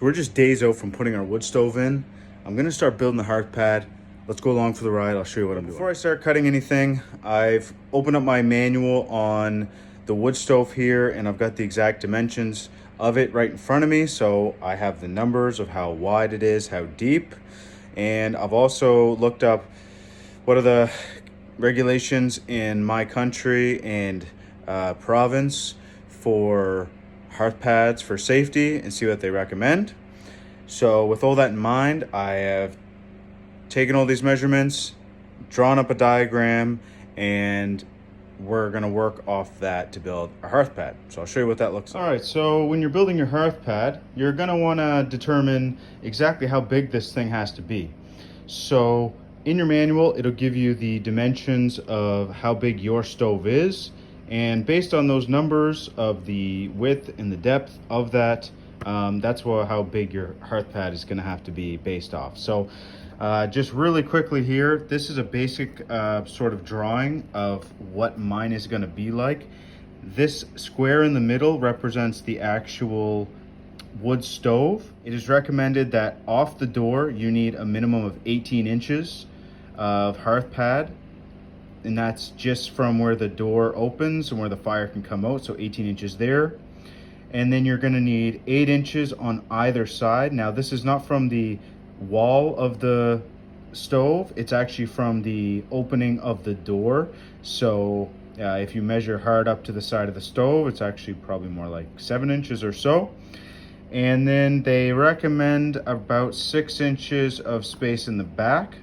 We're just days out from putting our wood stove in. I'm gonna start building the hearth pad. Let's go along for the ride. I'll show you what I'm doing. Before I start cutting anything, I've opened up my manual on the wood stove here, and I've got the exact dimensions of it right in front of me. So I have the numbers of how wide it is, how deep. And I've also looked up what are the regulations in my country and province for hearth pads for safety and see what they recommend. So with all that in mind, I have taken all these measurements, drawn up a diagram, and we're gonna work off that to build a hearth pad. So I'll show you what that looks like. All right, so when you're building your hearth pad, you're gonna wanna determine exactly how big this thing has to be. So in your manual, it'll give you the dimensions of how big your stove is. And based on those numbers of the width and the depth of that, that's how big your hearth pad is gonna have to be based off. So just really quickly here, this is a basic sort of drawing of what mine is gonna be like. This square in the middle represents the actual wood stove. It is recommended that off the door, you need a minimum of 18 inches of hearth pad. And that's just from where the door opens and where the fire can come out, so 18 inches there. And then you're gonna need 8 inches on either side. Now this is not from the wall of the stove, it's actually from the opening of the door. So if you measure hard up to the side of the stove, it's actually probably more like 7 inches or so. And then they recommend about 6 inches of space in the back.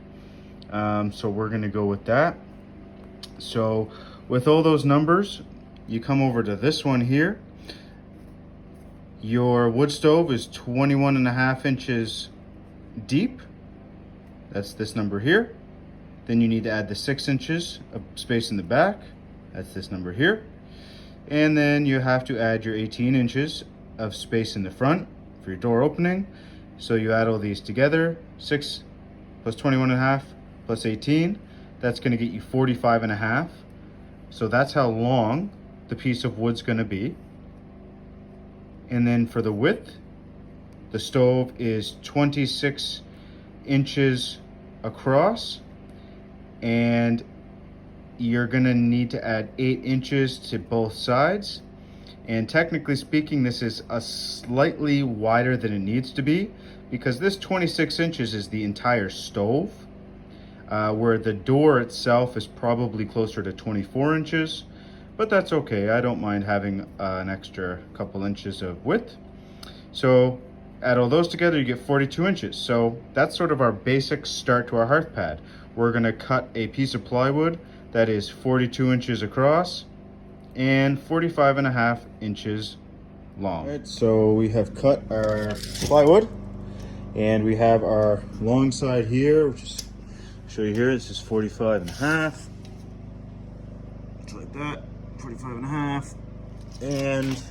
So we're gonna go with that. So with all those numbers, you come over to this one here. Your wood stove is 21.5 inches deep. That's this number here. Then you need to add the 6 inches of space in the back. That's this number here. And then you have to add your 18 inches of space in the front for your door opening. So you add all these together, 6 plus 21.5 plus 18. That's going to get you 45.5. So that's how long the piece of wood's going to be. And then for the width, the stove is 26 inches across, and you're going to need to add 8 inches to both sides. And technically speaking, this is a slightly wider than it needs to be, because this 26 inches is the entire stove. Where the door itself is probably closer to 24 inches, but that's okay. I don't mind having an extra couple inches of width. So add all those together, you get 42 inches. So that's sort of our basic start to our hearth pad. We're gonna cut a piece of plywood that is 42 inches across and 45.5 inches long. All right, so we have cut our plywood, and we have our long side here, which is, show you here, this is 45.5, just like that, 45.5, and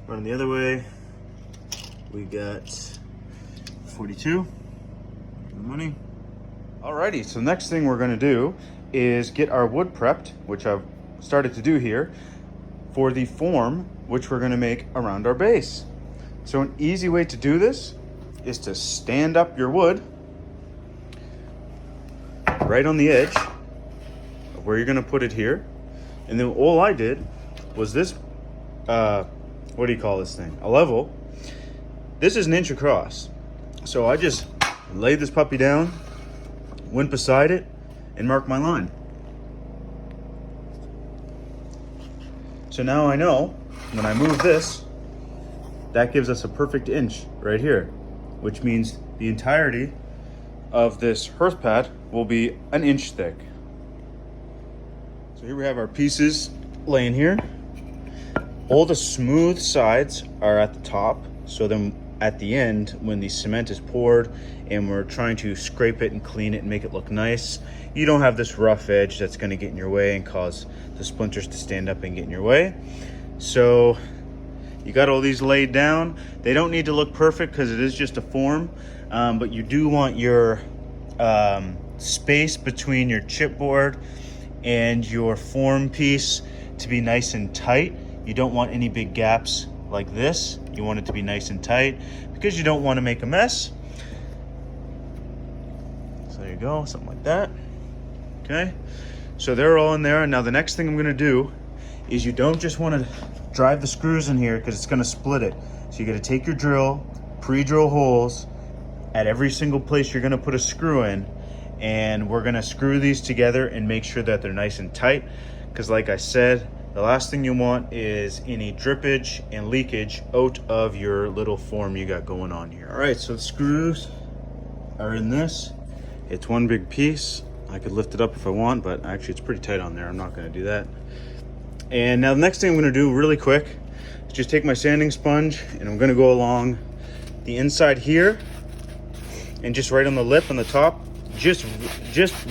running the other way, we got 42, money. Alrighty, so next thing we're gonna do is get our wood prepped, which I've started to do here, for the form which we're gonna make around our base. So an easy way to do this is to stand up your wood right on the edge of where you're gonna put it here. And then all I did was this, what do you call this thing? A level. This is 1 inch across. So I just laid this puppy down, went beside it, and marked my line. So now I know when I move this, that gives us a perfect inch right here, which means the entirety of this hearth pad will be 1 inch thick. So here we have our pieces laying here. All the smooth sides are at the top, so then at the end, when the cement is poured and we're trying to scrape it and clean it and make it look nice, you don't have this rough edge that's going to get in your way and cause the splinters to stand up and get in your way. So you got all these laid down. They don't need to look perfect because it is just a form, but you do want your space between your chipboard and your form piece to be nice and tight. You don't want any big gaps like this. You want it to be nice and tight because you don't want to make a mess. So there you go, something like that. Okay, so they're all in there. And now the next thing I'm going to do is, you don't just want to drive the screws in here because it's going to split it. So you got to take your drill, pre-drill holes at every single place you're going to put a screw in, and we're going to screw these together and make sure that they're nice and tight, because like I said, the last thing you want is any drippage and leakage out of your little form you got going on here. All right, so the screws are in this. It's one big piece. I could lift it up if I want, but actually it's pretty tight on there. I'm not going to do that. And now the next thing I'm going to do really quick is just take my sanding sponge, and I'm going to go along the inside here and just right on the lip on the top, just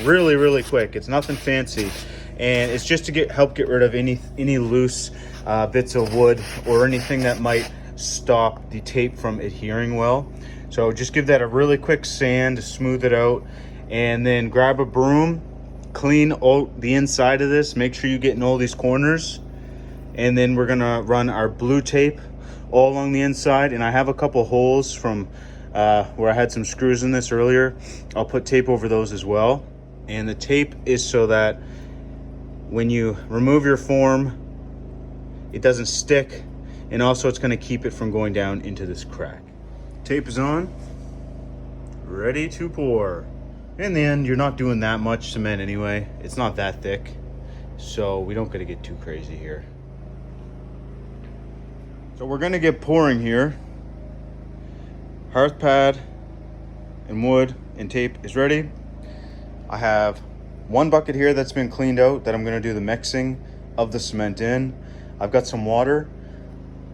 really quick. It's nothing fancy, and it's just to help get rid of any loose bits of wood or anything that might stop the tape from adhering well. So just give that a really quick sand to smooth it out, and then grab a broom, clean out the inside of this, make sure you get in all these corners, and then we're gonna run our blue tape all along the inside. And I have a couple holes from where I had some screws in this earlier. I'll put tape over those as well. And the tape is so that when you remove your form, it doesn't stick, and also it's gonna keep it from going down into this crack. Tape is on, ready to pour. In the end, you're not doing that much cement anyway. It's not that thick, so we don't gotta get too crazy here. So we're gonna get pouring here. Hearth pad and wood and tape is ready. I have one bucket here that's been cleaned out that I'm gonna do the mixing of the cement in. I've got some water.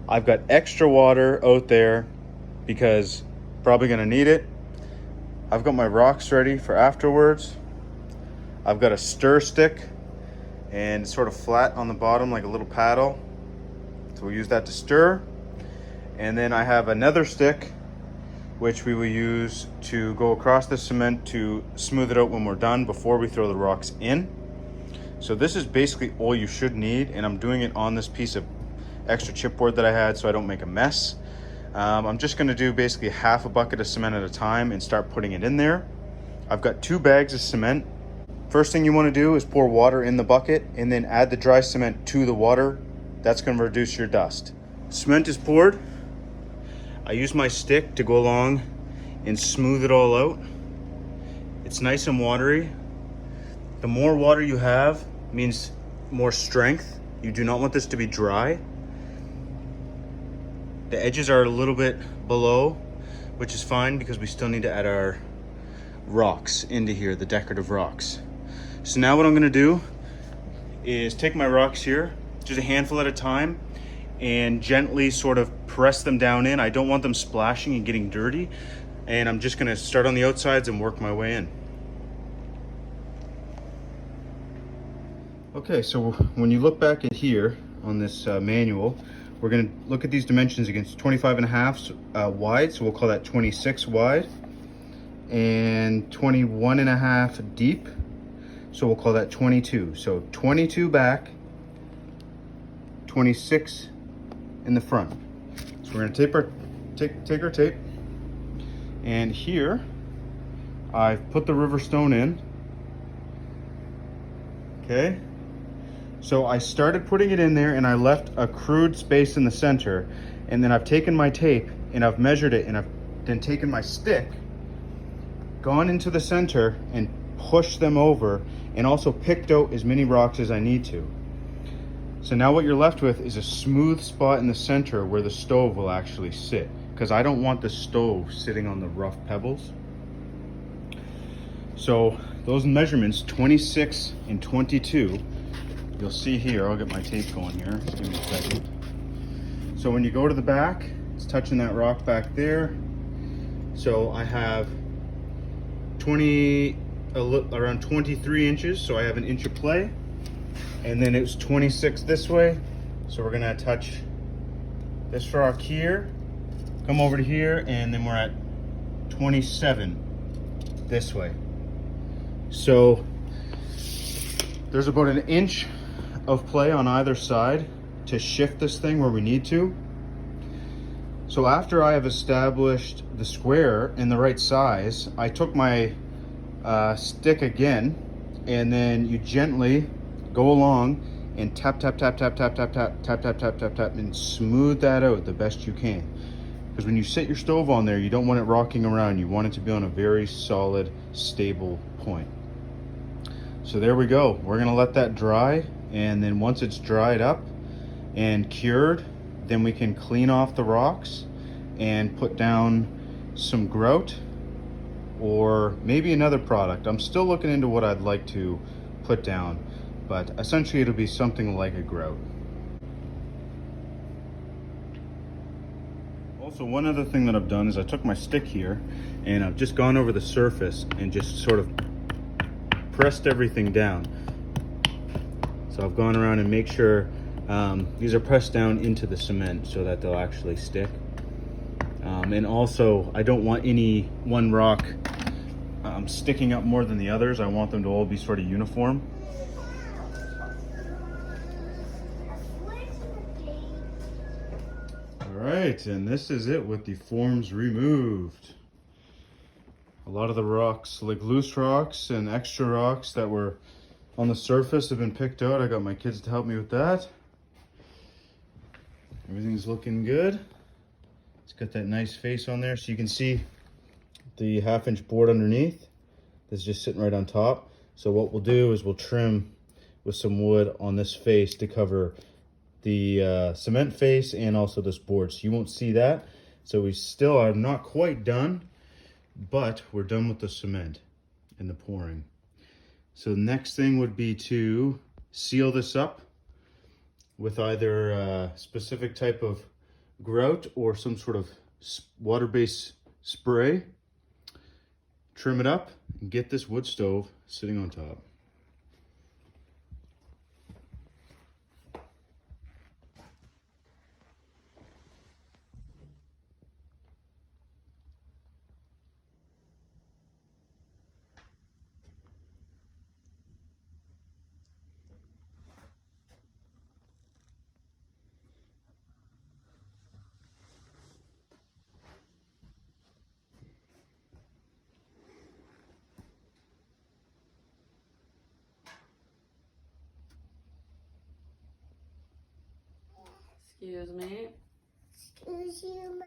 I've got extra water out there because probably gonna need it. I've got my rocks ready for afterwards. I've got a stir stick, and it's sort of flat on the bottom like a little paddle. So we'll use that to stir. And then I have another stick, which we will use to go across the cement to smooth it out when we're done before we throw the rocks in. So this is basically all you should need, and I'm doing it on this piece of extra chipboard that I had so I don't make a mess. I'm just gonna do basically half a bucket of cement at a time and start putting it in there. I've got 2 bags of cement. First thing you wanna do is pour water in the bucket and then add the dry cement to the water. That's gonna reduce your dust. Cement is poured. I use my stick to go along and smooth it all out. It's nice and watery. The more water you have means more strength. You do not want this to be dry. The edges are a little bit below, which is fine because we still need to add our rocks into here, the decorative rocks. So now what I'm gonna do is take my rocks here, just a handful at a time, and gently sort of press them down in. I don't want them splashing and getting dirty. And I'm just gonna start on the outsides and work my way in. Okay, so when you look back at here on this manual, we're gonna look at these dimensions against 25.5 wide, so we'll call that 26 wide, and 21.5 deep, so we'll call that 22. So 22 back, 26 in the front. So we're gonna take our tape, and here I've put the river stone in. Okay. So I started putting it in there, and I left a crude space in the center, and then I've taken my tape and I've measured it, and I've then taken my stick, gone into the center and pushed them over, and also picked out as many rocks as I need to. So now what you're left with is a smooth spot in the center where the stove will actually sit, because I don't want the stove sitting on the rough pebbles. So those measurements, 26 and 22, you'll see here. I'll get my tape going here. Just give me a second. So when you go to the back, it's touching that rock back there. So I have around 23 inches. So I have an inch of play. And then it's 26 this way. So we're gonna touch this rock here, come over to here, and then we're at 27 this way. So there's about an inch of play on either side to shift this thing where we need to. So after I have established the square in the right size, I took my stick again, and then you gently go along and tap, tap, tap, tap, tap, tap, tap, tap, tap, tap, tap, tap, and smooth that out the best you can. Because when you set your stove on there, you don't want it rocking around. You want it to be on a very solid, stable point. So there we go. We're gonna let that dry, and then once it's dried up and cured, then we can clean off the rocks and put down some grout or maybe another product. I'm still looking into what I'd like to put down, but essentially it'll be something like a grout. Also, one other thing that I've done is I took my stick here and I've just gone over the surface and just sort of pressed everything down. So I've gone around and make sure these are pressed down into the cement so that they'll actually stick. And also, I don't want any one rock sticking up more than the others. I want them to all be sort of uniform. All right, and this is it with the forms removed. A lot of the rocks, like loose rocks and extra rocks that were on the surface, have been picked out. I got my kids to help me with that. Everything's looking good. It's got that nice face on there, so you can see the 1/2-inch board underneath. This is just sitting right on top. So what we'll do is we'll trim with some wood on this face to cover the cement face and also this board, so you won't see that. So we still are not quite done, but we're done with the cement and the pouring. So the next thing would be to seal this up with either a specific type of grout or some sort of water-based spray, trim it up, and get this wood stove sitting on top. Excuse me. Excuse you.